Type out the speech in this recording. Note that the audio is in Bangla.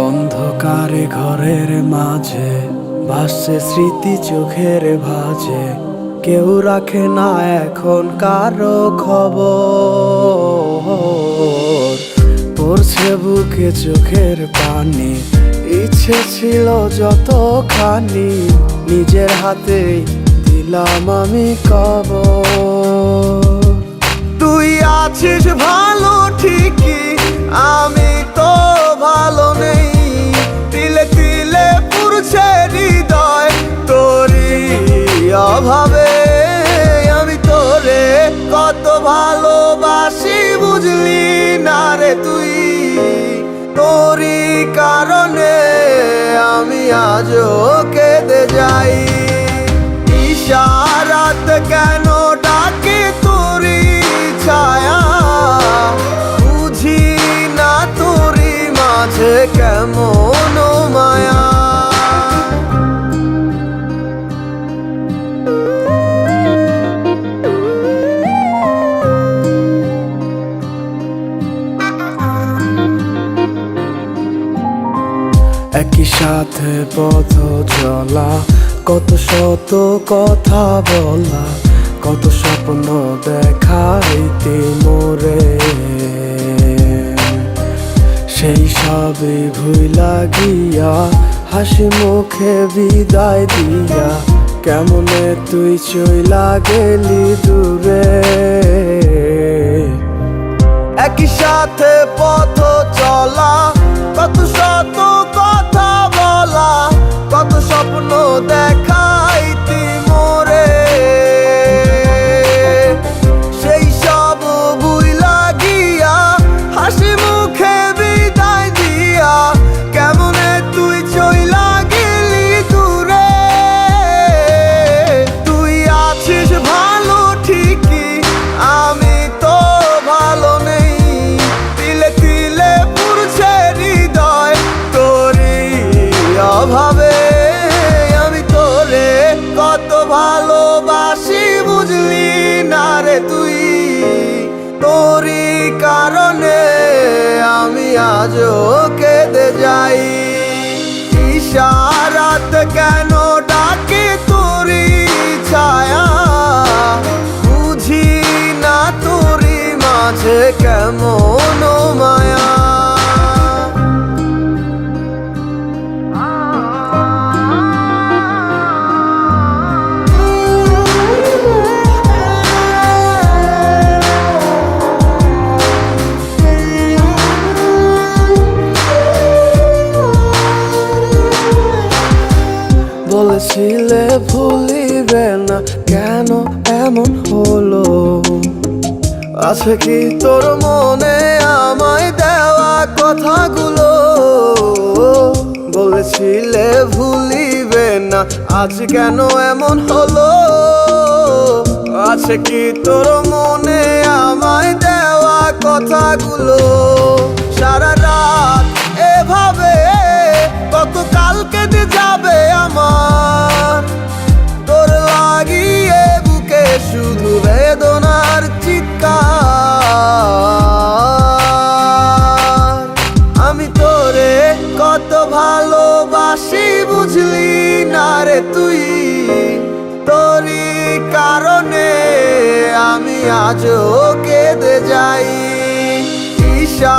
অন্ধকারে ঘরের মাঝে ভাসছে স্মৃতি চোখের ভাঁজে, কেউ রাখে না এখন কারো খবর। পড়ছে বুকে চোখের পানি, ইচ্ছে ছিল যতখানি, নিজের হাতেই দিলাম আমি কবর। তুই আছিস ভালো ঠিকই, আমি তো ভালো নেই। তিলে তিলে পুড়ছে হৃদয় তোরই অভাবে। আমি তোরে কত ভালোবাসি বুঝলি না রে তুই। তোরই কারণে আমি আজও কেঁদে যাই। ইশারাত কেন ডাকে তোরই ছায়া, বুঝি না তোরই মাঝে কেমন মায়া। একই সাথে পথ চলা, কত শত কথা বলা, কত স্বপ্ন দেখাইতে মোরে। সেই সবই ভুইলা গিয়া হাসি মুখে বিদায় দিয়া, কেমনে তুই চইলা গেলি দূরে। একই সাথে পথ চলা, কত শত কথা বলা, কত স্বপ্ন দেখাইতি মোরে। সেই সব ভুইলা গিয়া হাসি মুখে বিদায় দিয়া, কেমনে তুই চইলা গেলি দূরে। তুই আছিস ভালো ঠিকই, আমি তো ভালো নেই। তিলে তিলে পুড়ছে হৃদয় তোরই অভাবে। আমি তোরে কত ভালোবাসি বুঝলি না রে তুই। তোরই কারণে আমি আজও কেঁদে যাই। ইশারাত কেন ডাকে তোরই ছায়া, বুঝি না তোরই মাঝে কেমন মায়া। বলেছিলে ভুলিবে না, কেন এমন হলো? আছে কি তোর মনে আমায় দেওয়া কথাগুলো? বলেছিলে ভুলিবে না, আজ কেন এমন হলো? আছে কি তোর মনে আমায় দেওয়া কথাগুলো? সারা রাত এভাবে কত কাল কেটে যাবে আমার, তোর লাগিয়ে বুকে শুধু বেদনার চিৎকার। আমি তোরে কত ভালোবাসি বুঝলি না রে তুই। তোরই কারণে আমি আজও কেঁদে যাই। ঈশা